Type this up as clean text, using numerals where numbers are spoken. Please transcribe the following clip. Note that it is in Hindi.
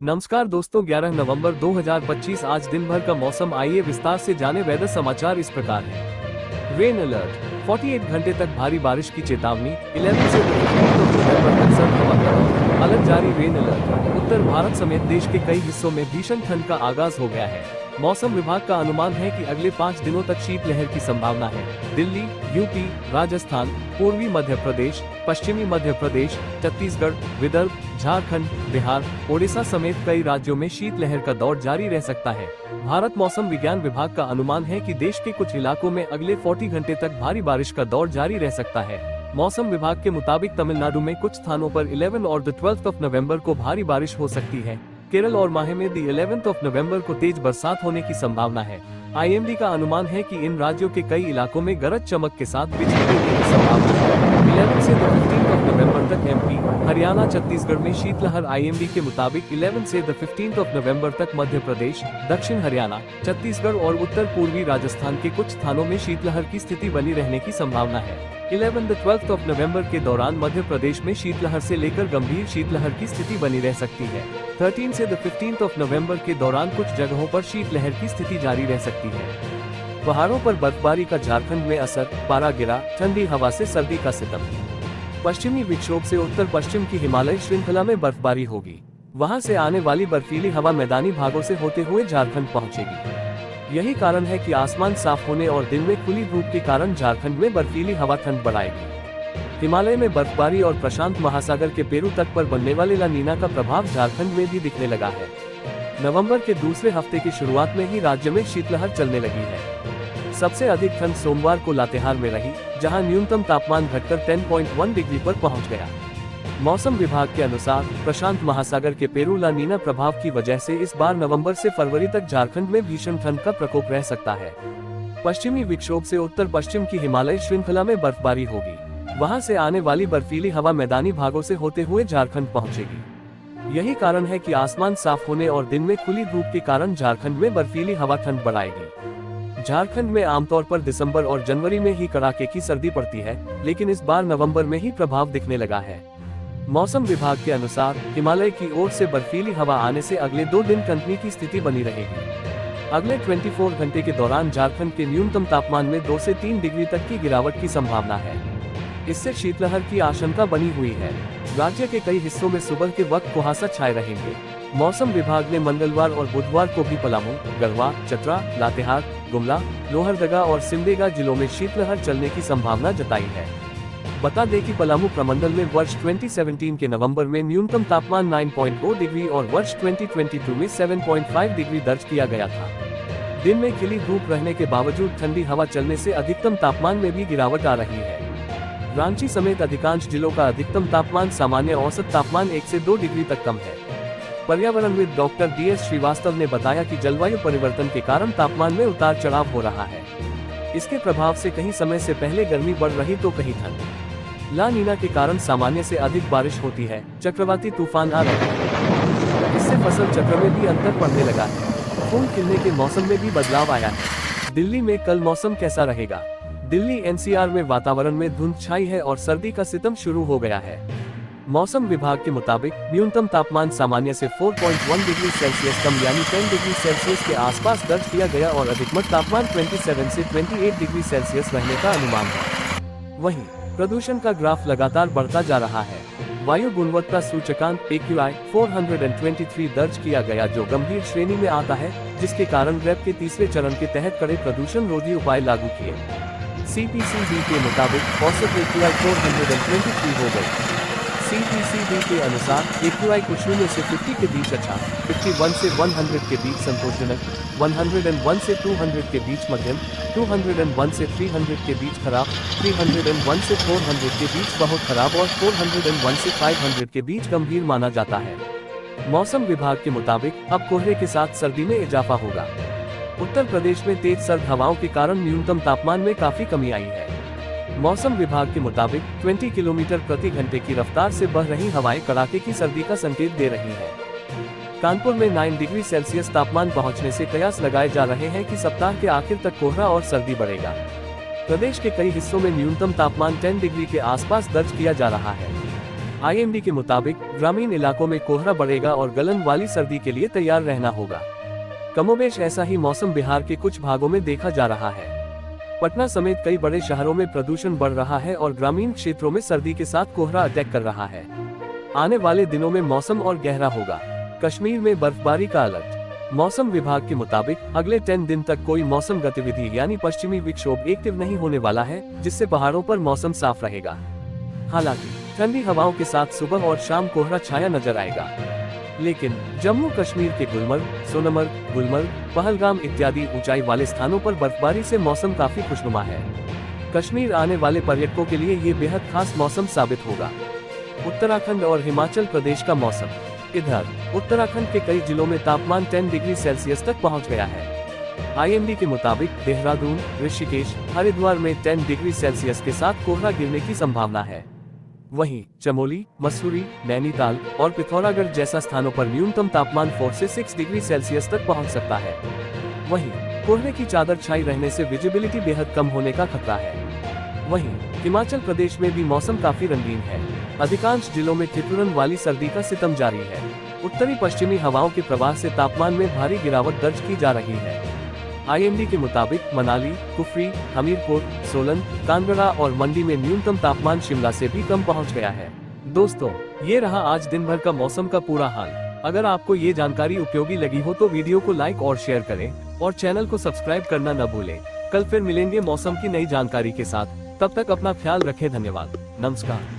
नमस्कार दोस्तों, 11 नवंबर 2025 आज दिन भर का मौसम। आइए विस्तार से जाने। वेदर समाचार इस प्रकार है। रेन अलर्ट, 48 घंटे तक भारी बारिश की चेतावनी। 11 से 15 नवंबर तक सर्द हवा का दौर। अलर्ट जारी। रेन अलर्ट, उत्तर भारत समेत देश के कई हिस्सों में भीषण ठंड का आगाज हो गया है। मौसम विभाग का अनुमान है कि अगले 5 दिनों तक शीतलहर की संभावना है। दिल्ली, यूपी, राजस्थान, पूर्वी मध्य प्रदेश, पश्चिमी मध्य प्रदेश, छत्तीसगढ़, विदर्भ, झारखंड, बिहार, ओडिशा समेत कई राज्यों में शीतलहर का दौर जारी रह सकता है। भारत मौसम विज्ञान विभाग का अनुमान है कि देश के कुछ इलाकों में अगले 40 घंटे तक भारी बारिश का दौर जारी रह सकता है। मौसम विभाग के मुताबिक तमिलनाडु में कुछ स्थानों पर 11 और 12 नवंबर को भारी बारिश हो सकती है। केरल और माहे में 11 नवंबर को तेज बरसात होने की संभावना है। आईएमडी का अनुमान है कि इन राज्यों के कई इलाकों में गरज चमक के साथ बिजली गिरने की संभावना है। 11 से 15 नवंबर तक एमपी, हरियाणा, छत्तीसगढ़ में शीतलहर। आईएमडी के मुताबिक 11 से 15 नवंबर तक मध्य प्रदेश, दक्षिण हरियाणा, छत्तीसगढ़ और उत्तर पूर्वी राजस्थान के कुछ स्थानों में शीतलहर की स्थिति बनी रहने की संभावना है। 11-12 नवंबर के दौरान मध्य प्रदेश में शीतलहर से लेकर गंभीर शीतलहर की स्थिति बनी रह सकती है। 13 से 15 नवंबर के दौरान कुछ जगहों पर शीतलहर की स्थिति जारी रह सकती है। पहाड़ों पर बर्फबारी का झारखंड में असर, पारा गिरा, ठंडी हवा से सर्दी का सितम। पश्चिमी विक्षोभ से उत्तर पश्चिम की हिमालय श्रृंखला में बर्फबारी होगी। वहां से आने वाली बर्फीली हवा मैदानी भागों से होते हुए झारखंड पहुंचेगी। यही कारण है कि आसमान साफ होने और दिन में खुली धूप के कारण झारखंड में बर्फीली हवा ठंड बढ़ाएगी। हिमालय में बर्फबारी और प्रशांत महासागर के पेरू तट पर बनने वाले ला नीना का प्रभाव झारखंड में भी दिखने लगा है। नवंबर के दूसरे हफ्ते की शुरुआत में ही राज्य में शीतलहर चलने लगी है। सबसे अधिक ठंड सोमवार को लातेहार में रही, जहां न्यूनतम तापमान घटकर 10.1 डिग्री पर पहुंच गया। मौसम विभाग के अनुसार प्रशांत महासागर के पेरू ला नीना प्रभाव की वजह से इस बार नवंबर से फरवरी तक झारखंड में भीषण ठंड का प्रकोप रह सकता है। पश्चिमी विक्षोभ से उत्तर पश्चिम की हिमालय श्रृंखला में बर्फबारी होगी। वहां से आने वाली बर्फीली हवा मैदानी भागों से होते हुए झारखंड पहुंचेगी। यही कारण है कि आसमान साफ होने और दिन में खुली धूप के कारण झारखंड में बर्फीली हवा ठंड बढ़ाएगी। झारखंड में आमतौर पर दिसंबर और जनवरी में ही कड़ाके की सर्दी पड़ती है, लेकिन इस बार नवंबर में ही प्रभाव दिखने लगा है। मौसम विभाग के अनुसार हिमालय की ओर से बर्फीली हवा आने से अगले 2 दिन कनकनी की स्थिति बनी रहेगी। अगले 24 घंटे के दौरान झारखंड के न्यूनतम तापमान में 2 से 3 डिग्री तक की गिरावट की संभावना है। इससे शीतलहर की आशंका बनी हुई है। राज्य के कई हिस्सों में सुबह के वक्त कुहासा छाए रहेंगे। मौसम विभाग ने मंगलवार और बुधवार को भी पलामू, गढ़वा, चतरा, लातेहार, गुमला, लोहरदगा और सिमडेगा जिलों में शीतलहर चलने की संभावना जताई है। बता दें कि पलामू प्रमंडल में वर्ष 2017 के नवंबर में न्यूनतम तापमान 9.2 डिग्री और वर्ष 2022 में 7.5 डिग्री दर्ज किया गया था। दिन में खिली धूप रहने के बावजूद ठंडी हवा चलने से अधिकतम तापमान में भी गिरावट आ रही है। रांची समेत अधिकांश जिलों का अधिकतम तापमान सामान्य औसत तापमान 1 से 2 डिग्री तक कम है। पर्यावरणविद डॉक्टर DS श्रीवास्तव ने बताया कि जलवायु परिवर्तन के कारण तापमान में उतार चढ़ाव हो रहा है। इसके प्रभाव से कहीं समय से पहले गर्मी बढ़ रही तो कहीं ठंड। ला नीना के कारण सामान्य से अधिक बारिश होती है। चक्रवाती तूफान आ रहे हैं। इससे फसल चक्र में भी अंतर पड़ने लगा है। फूल खिलने के मौसम में भी बदलाव आया है। दिल्ली में कल मौसम कैसा रहेगा? दिल्ली NCR में वातावरण में धुंध छाई है और सर्दी का सितम शुरू हो गया है। मौसम विभाग के मुताबिक न्यूनतम तापमान सामान्य से 4.1 डिग्री सेल्सियस कम यानी 10 डिग्री सेल्सियस के आसपास दर्ज किया गया और अधिकतम तापमान 27 से 28 डिग्री सेल्सियस रहने का अनुमान है। वहीं प्रदूषण का ग्राफ लगातार बढ़ता जा रहा है। वायु गुणवत्ता सूचकांक AQI 423 दर्ज किया गया, जो गंभीर श्रेणी में आता है, जिसके कारण रैप के तीसरे चरण के तहत कड़े प्रदूषण रोधी उपाय लागू किए। CPCB के मुताबिक औसत AQI 423 हो गई। CPCB के अनुसार AQI को 0 से 50 के बीच अच्छा, 51 से 100 के बीच संतोषजनक, 101 से 200 के बीच मध्यम, 201 से 300 के बीच खराब, 301 से 400 के बीच बहुत खराब और 401 से 500 के बीच गंभीर माना जाता है। मौसम विभाग के मुताबिक अब कोहरे के साथ सर्दी में इजाफा होगा। उत्तर प्रदेश में तेज सर्द हवाओं के कारण न्यूनतम तापमान में काफी कमी आई है। मौसम विभाग के मुताबिक 20 किलोमीटर प्रति घंटे की रफ्तार से बह रही हवाएं कड़ाके की सर्दी का संकेत दे रही हैं। कानपुर में 9 डिग्री सेल्सियस तापमान पहुंचने से कयास लगाए जा रहे हैं कि सप्ताह के आखिर तक कोहरा और सर्दी बढ़ेगा। प्रदेश के कई हिस्सों में न्यूनतम तापमान 10 डिग्री के आसपास दर्ज किया जा रहा है। IMD के मुताबिक ग्रामीण इलाकों में कोहरा बढ़ेगा और गलन वाली सर्दी के लिए तैयार रहना होगा। कमोबेश ऐसा ही मौसम बिहार के कुछ भागों में देखा जा रहा है। पटना समेत कई बड़े शहरों में प्रदूषण बढ़ रहा है और ग्रामीण क्षेत्रों में सर्दी के साथ कोहरा अटैक कर रहा है। आने वाले दिनों में मौसम और गहरा होगा। कश्मीर में बर्फबारी का अलर्ट। मौसम विभाग के मुताबिक अगले 10 दिन तक कोई मौसम गतिविधि यानी पश्चिमी विक्षोभ एक्टिव नहीं होने वाला है, जिससे पहाड़ों पर मौसम साफ रहेगा। हालांकि ठंडी हवाओं के साथ सुबह और शाम कोहरा छाया नजर आएगा, लेकिन जम्मू कश्मीर के गुलमर्ग, पहलगाम इत्यादि ऊंचाई वाले स्थानों पर बर्फबारी से मौसम काफी खुशनुमा है। कश्मीर आने वाले पर्यटकों के लिए ये बेहद खास मौसम साबित होगा। उत्तराखंड और हिमाचल प्रदेश का मौसम। इधर उत्तराखंड के कई जिलों में तापमान 10 डिग्री सेल्सियस तक पहुंच गया है। IMD के मुताबिक देहरादून, ऋषिकेश, हरिद्वार में 10 डिग्री सेल्सियस के साथ कोहरा गिरने की संभावना है। वहीं चमोली, मसूरी, नैनीताल और पिथौरागढ़ जैसा स्थानों पर न्यूनतम तापमान 4 से 6 डिग्री सेल्सियस तक पहुंच सकता है। वहीं कोहरे की चादर छाई रहने से विजिबिलिटी बेहद कम होने का खतरा है। वहीं हिमाचल प्रदेश में भी मौसम काफी रंगीन है। अधिकांश जिलों में ठिठुरन वाली सर्दी का सितम जारी है। उत्तरी पश्चिमी हवाओं के प्रवाह से तापमान में भारी गिरावट दर्ज की जा रही है। IMD के मुताबिक मनाली, कुफरी, हमीरपुर, सोलन, कांगड़ा और मंडी में न्यूनतम तापमान शिमला से भी कम पहुंच गया है। दोस्तों, ये रहा आज दिन भर का मौसम का पूरा हाल। अगर आपको ये जानकारी उपयोगी लगी हो तो वीडियो को लाइक और शेयर करें और चैनल को सब्सक्राइब करना न भूलें। कल फिर मिलेंगे मौसम की नई जानकारी के साथ। तब तक अपना ख्याल रखें। धन्यवाद। नमस्कार।